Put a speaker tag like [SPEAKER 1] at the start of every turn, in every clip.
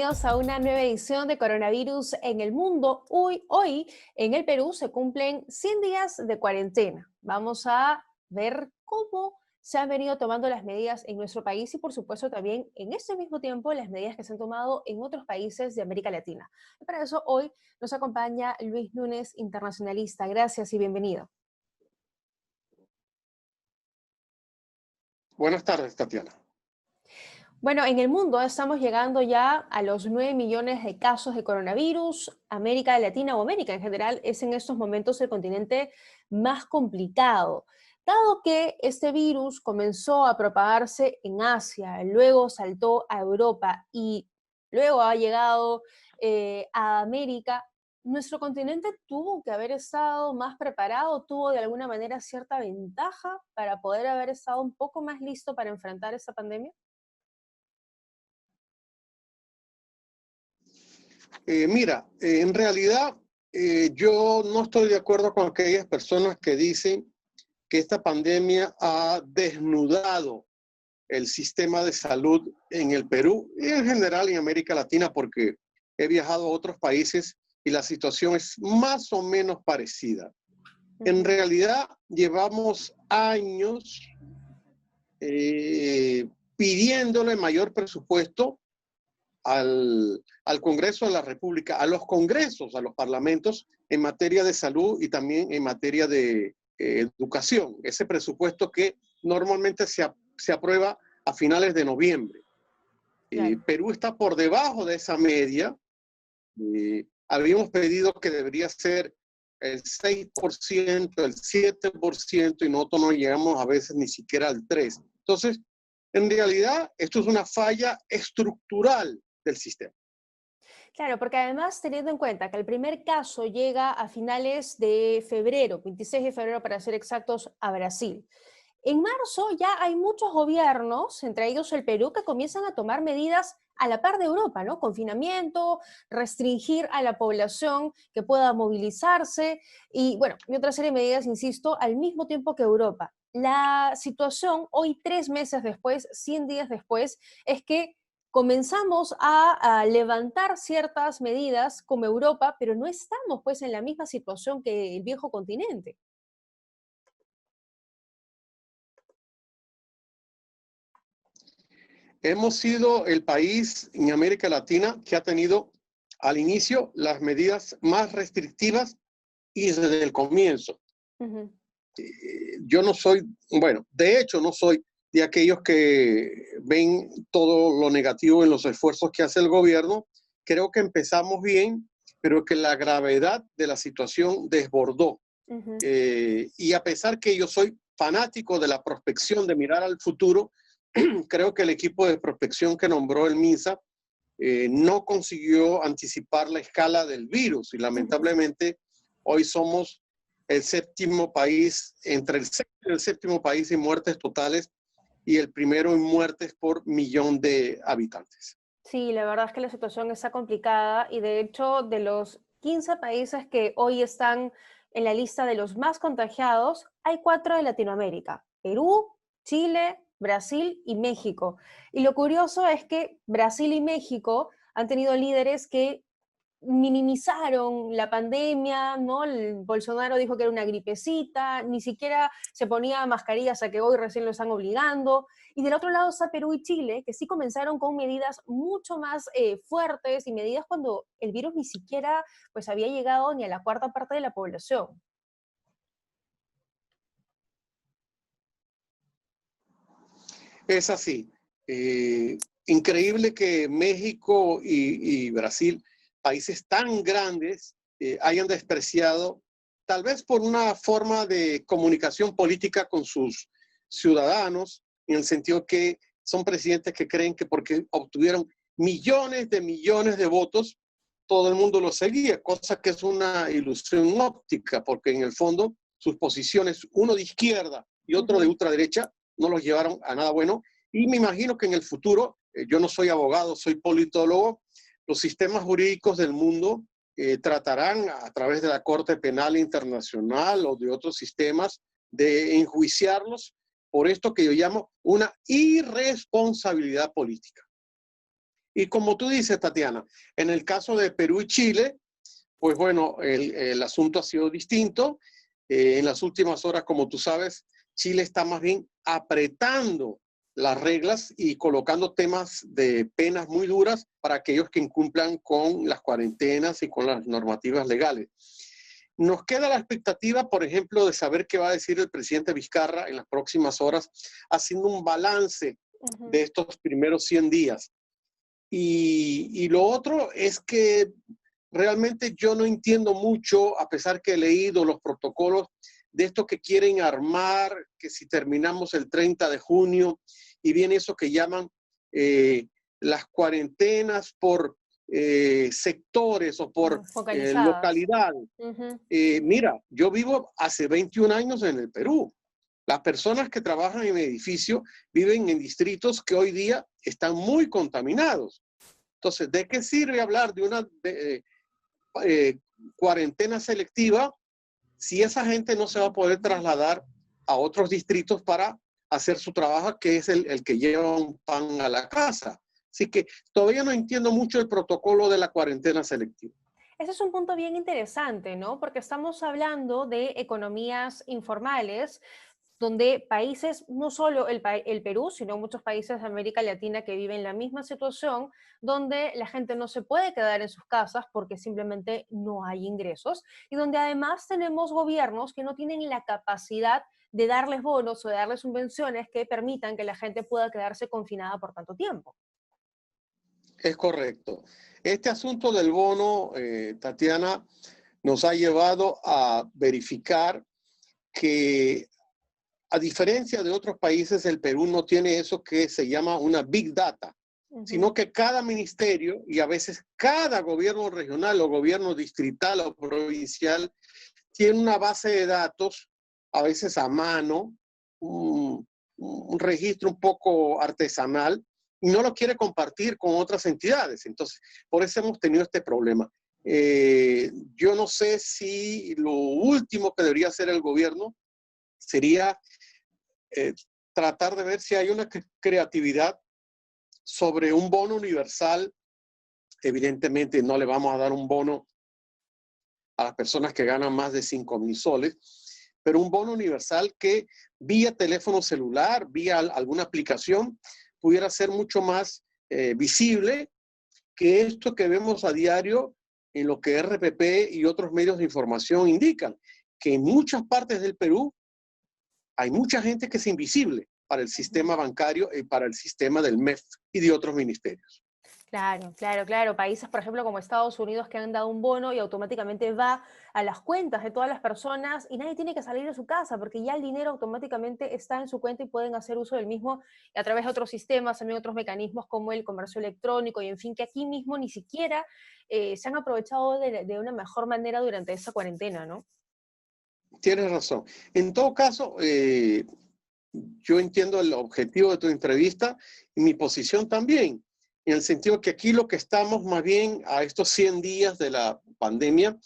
[SPEAKER 1] bienvenidos a una nueva edición de Coronavirus en el Mundo. Hoy en el Perú se cumplen 100 días de cuarentena. Vamos a ver cómo se han venido tomando las medidas en nuestro país y por supuesto también en este mismo tiempo las medidas que se han tomado en otros países de América Latina. Y para eso hoy nos acompaña Luis Núñez, internacionalista. Gracias y bienvenido.
[SPEAKER 2] Buenas tardes, Tatiana.
[SPEAKER 1] Bueno, en el mundo estamos llegando ya a los 9 millones de casos de coronavirus. América Latina o América en general es en estos momentos el continente más complicado, dado que este virus comenzó a propagarse en Asia, luego saltó a Europa y luego ha llegado a América. Nuestro continente tuvo que haber estado más preparado, tuvo de alguna manera cierta ventaja para poder haber estado un poco más listo para enfrentar esta pandemia.
[SPEAKER 2] En realidad yo no estoy de acuerdo con aquellas personas que dicen que esta pandemia ha desnudado el sistema de salud en el Perú y en general en América Latina, porque he viajado a otros países y la situación es más o menos parecida. En realidad llevamos años pidiéndole mayor presupuesto al Congreso de la República, a los congresos, a los parlamentos en materia de salud y también en materia de educación. Ese presupuesto que normalmente se aprueba a finales de noviembre.
[SPEAKER 1] Claro.
[SPEAKER 2] Perú está por debajo de esa media. Habíamos pedido que debería ser el 6%, el 7%, y nosotros no llegamos a veces ni siquiera al 3%. Entonces, en realidad, esto es una falla estructural del sistema.
[SPEAKER 1] Claro, porque además teniendo en cuenta que el primer caso llega a finales de febrero, 26 de febrero para ser exactos, a Brasil. En marzo ya hay muchos gobiernos, entre ellos el Perú, que comienzan a tomar medidas a la par de Europa, ¿no? Confinamiento, restringir a la población que pueda movilizarse y, bueno, y otra serie de medidas, insisto, al mismo tiempo que Europa. La situación hoy, 3 meses después, 100 días después, es que comenzamos a levantar ciertas medidas como Europa, pero no estamos pues en la misma situación que el viejo continente.
[SPEAKER 2] Hemos sido el país en América Latina que ha tenido al inicio las medidas más restrictivas y desde el comienzo.
[SPEAKER 1] Ujú.
[SPEAKER 2] Yo no soy, bueno, de hecho no soy de aquellos que ven todo lo negativo en los esfuerzos que hace el gobierno. Creo que empezamos bien, pero que la gravedad de la situación desbordó.
[SPEAKER 1] Ujú.
[SPEAKER 2] Y a pesar que yo soy fanático de la prospección, de mirar al futuro, creo que el equipo de prospección que nombró el MINSA no consiguió anticipar la escala del virus y lamentablemente hoy somos el séptimo país, entre el sexto y el séptimo país en muertes totales y el primero en muertes por millón de habitantes.
[SPEAKER 1] Sí, la verdad es que la situación está complicada y de hecho de los 15 países que hoy están en la lista de los más contagiados, hay 4 de Latinoamérica: Perú, Chile, Brasil y México. Y lo curioso es que Brasil y México han tenido líderes que minimizaron la pandemia, ¿no? El Bolsonaro dijo que era una gripecita, ni siquiera se ponía mascarillas a que hoy recién lo están obligando. Y del otro lado está Perú y Chile, que sí comenzaron con medidas mucho más fuertes y medidas cuando el virus ni siquiera pues había llegado ni a la cuarta parte de la población.
[SPEAKER 2] Es así. Increíble que México y Brasil, países tan grandes, hayan despreciado, tal vez por una forma de comunicación política con sus ciudadanos, en el sentido que son presidentes que creen que porque obtuvieron millones de votos, todo el mundo los seguía, cosa que es una ilusión óptica, porque en el fondo sus posiciones, uno de izquierda y otro de
[SPEAKER 1] Ujú.
[SPEAKER 2] ultraderecha, no los llevaron a nada bueno. Y me imagino que en el futuro, yo no soy abogado, soy politólogo, los sistemas jurídicos del mundo tratarán a través de la Corte Penal Internacional o de otros sistemas de enjuiciarlos por esto que yo llamo una irresponsabilidad política. Y como tú dices, Tatiana, en el caso de Perú y Chile, pues bueno, el asunto ha sido distinto. En las últimas horas, como tú sabes, Chile está más bien apretando las reglas y colocando temas de penas muy duras para aquellos que incumplan con las cuarentenas y con las normativas legales. Nos queda la expectativa, por ejemplo, de saber qué va a decir el presidente Vizcarra en las próximas horas, haciendo un balance de estos primeros 100 días. Y lo otro es que realmente yo no entiendo mucho, a pesar que he leído los protocolos de estos que quieren armar, que si terminamos el 30 de junio y viene eso que llaman las cuarentenas por sectores o por
[SPEAKER 1] focalizadas.
[SPEAKER 2] localidades. Mira, yo vivo hace 21 años en el Perú. Las personas que trabajan en mi edificio viven en distritos que hoy día están muy contaminados. Entonces, ¿de qué sirve hablar de una cuarentena selectiva si esa gente no se va a poder trasladar a otros distritos para hacer su trabajo, que es el que lleva un pan a la casa? Así que todavía no entiendo mucho el protocolo de la cuarentena selectiva.
[SPEAKER 1] Ese es un punto bien interesante, ¿no? Porque estamos hablando de economías informales, donde países, no solo el Perú, sino muchos países de América Latina que viven la misma situación, donde la gente no se puede quedar en sus casas porque simplemente no hay ingresos, y donde además tenemos gobiernos que no tienen la capacidad de darles bonos o de darles subvenciones que permitan que la gente pueda quedarse confinada por tanto tiempo.
[SPEAKER 2] Es correcto. Este asunto del bono, Tatiana, nos ha llevado a verificar que, a diferencia de otros países, el Perú no tiene eso que se llama una big data, sino que cada ministerio y a veces cada gobierno regional o gobierno distrital o provincial tiene una base de datos, a veces a mano, un registro un poco artesanal, y no lo quiere compartir con otras entidades. Entonces, por eso hemos tenido este problema. Yo no sé si lo último que debería hacer el gobierno sería tratar de ver si hay una creatividad sobre un bono universal. Evidentemente no le vamos a dar un bono a las personas que ganan más de 5,000 soles, pero un bono universal que vía teléfono celular, vía alguna aplicación, pudiera ser mucho más visible que esto que vemos a diario en lo que RPP y otros medios de información indican, que en muchas partes del Perú hay mucha gente que es invisible para el sistema bancario y para el sistema del MEF y de otros ministerios.
[SPEAKER 1] Claro, claro, claro. Países, por ejemplo, como Estados Unidos, que han dado un bono y automáticamente va a las cuentas de todas las personas y nadie tiene que salir de su casa porque ya el dinero automáticamente está en su cuenta y pueden hacer uso del mismo a través de otros sistemas, también otros mecanismos como el comercio electrónico y en fin, que aquí mismo ni siquiera se han aprovechado de una mejor manera durante esa cuarentena, ¿no?
[SPEAKER 2] Tienes razón. En todo caso, yo entiendo el objetivo de tu entrevista y mi posición también, en el sentido que aquí lo que estamos más bien a estos 100 días de la pandemia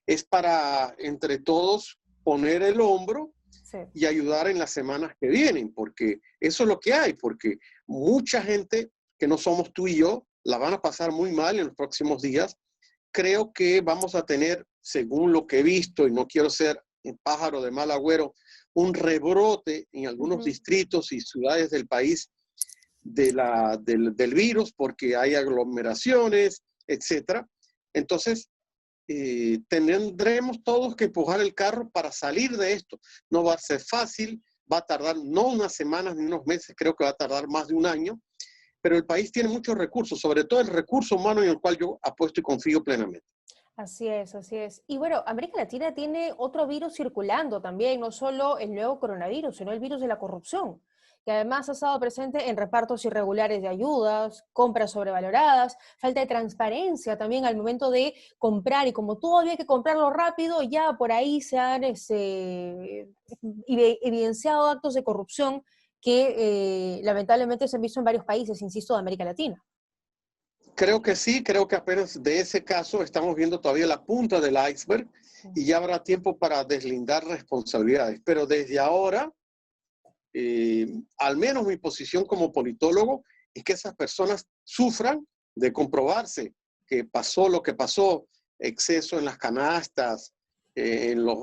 [SPEAKER 2] es para entre todos poner el hombro
[SPEAKER 1] Sí.
[SPEAKER 2] y ayudar en las semanas que vienen, porque eso es lo que hay, porque mucha gente que no somos tú y yo la van a pasar muy mal en los próximos días. Creo que vamos a tener, según lo que he visto, y no quiero ser un pájaro de mal agüero, un rebrote en algunos distritos y ciudades del país del virus, porque hay aglomeraciones, etcétera. Entonces, tendremos todos que empujar el carro para salir de esto. No va a ser fácil, va a tardar no unas semanas ni unos meses, creo que va a tardar más de un año, pero el país tiene muchos recursos, sobre todo el recurso humano en el cual yo apuesto y confío plenamente.
[SPEAKER 1] Así es, así es. Y bueno, América Latina tiene otro virus circulando también, no solo el nuevo coronavirus, sino el virus de la corrupción, que además ha estado presente en repartos irregulares de ayudas, compras sobrevaloradas, falta de transparencia también al momento de comprar, y como todo había que comprarlo rápido, ya por ahí se han evidenciado actos de corrupción que lamentablemente se han visto en varios países, insisto, de América Latina.
[SPEAKER 2] Creo que sí, creo que apenas de ese caso estamos viendo todavía la punta del iceberg y ya habrá tiempo para deslindar responsabilidades. Pero desde ahora, al menos mi posición como politólogo es que esas personas sufran de comprobarse que pasó lo que pasó, exceso en las canastas, en los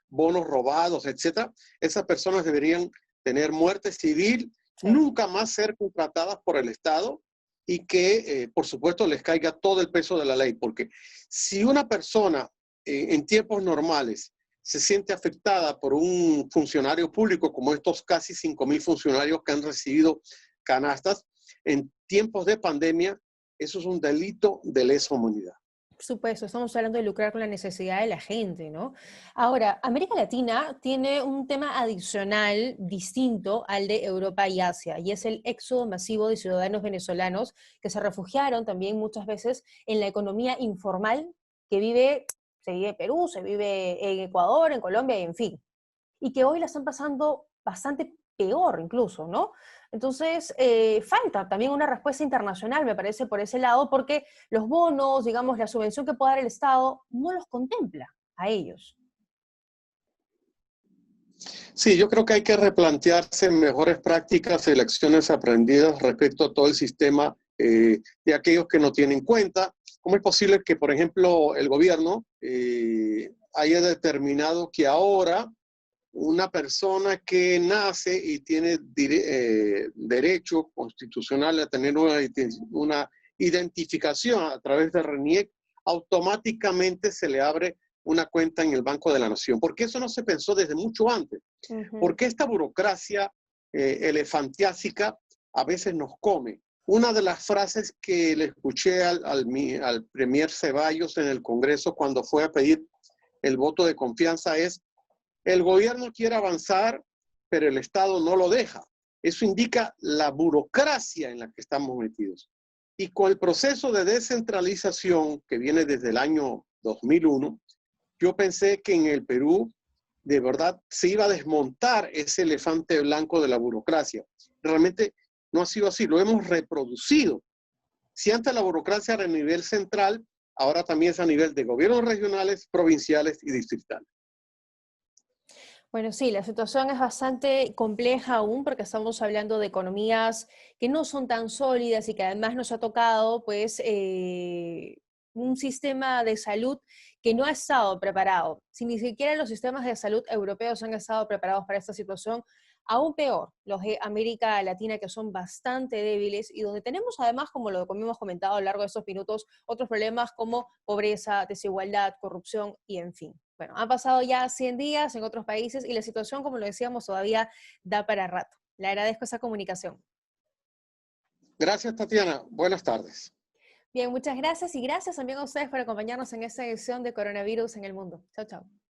[SPEAKER 2] bonos robados, etcétera, esas personas deberían tener muerte civil,
[SPEAKER 1] Sí.
[SPEAKER 2] nunca más ser contratadas por el Estado y que, por supuesto, les caiga todo el peso de la ley. Porque si una persona en tiempos normales se siente afectada por un funcionario público, como estos casi 5,000 funcionarios que han recibido canastas, en tiempos de pandemia, eso es un delito de lesa humanidad.
[SPEAKER 1] Por supuesto, estamos hablando de lucrar con la necesidad de la gente, ¿no? Ahora, América Latina tiene un tema adicional distinto al de Europa y Asia, y es el éxodo masivo de ciudadanos venezolanos que se refugiaron también muchas veces en la economía informal se vive en Perú, se vive en Ecuador, en Colombia y en fin, y que hoy la están pasando bastante peor incluso, ¿no? Entonces, falta también una respuesta internacional, me parece, por ese lado, porque los bonos, digamos, la subvención que puede dar el Estado, no los contempla a ellos.
[SPEAKER 2] Sí, yo creo que hay que replantearse mejores prácticas y lecciones aprendidas respecto a todo el sistema de aquellos que no tienen cuenta. ¿Cómo es posible que, por ejemplo, el gobierno haya determinado que ahora una persona que nace y tiene derecho constitucional a tener una identificación a través de RENIEC, automáticamente se le abre una cuenta en el Banco de la Nación? Porque eso no se pensó desde mucho antes. Porque esta burocracia elefantiásica a veces nos come. Una de las frases que le escuché al premier Ceballos en el Congreso cuando fue a pedir el voto de confianza es: el gobierno quiere avanzar, pero el Estado no lo deja. Eso indica la burocracia en la que estamos metidos. Y con el proceso de descentralización que viene desde el año 2001, yo pensé que en el Perú de verdad se iba a desmontar ese elefante blanco de la burocracia. Realmente no ha sido así, lo hemos reproducido. Si antes la burocracia era a nivel central, ahora también es a nivel de gobiernos regionales, provinciales y distritales.
[SPEAKER 1] Bueno, sí, la situación es bastante compleja aún porque estamos hablando de economías que no son tan sólidas y que además nos ha tocado, pues, un sistema de salud que no ha estado preparado. Si ni siquiera los sistemas de salud europeos han estado preparados para esta situación, aún peor, los de América Latina que son bastante débiles y donde tenemos además, como lo hemos comentado a lo largo de estos minutos, otros problemas como pobreza, desigualdad, corrupción y en fin. Bueno, han pasado ya 100 días en otros países y la situación, como lo decíamos, todavía da para rato. Le agradezco esa comunicación.
[SPEAKER 2] Gracias, Tatiana. Buenas tardes.
[SPEAKER 1] Bien, muchas gracias y gracias también a ustedes por acompañarnos en esta edición de Coronavirus en el Mundo. Chao, chao.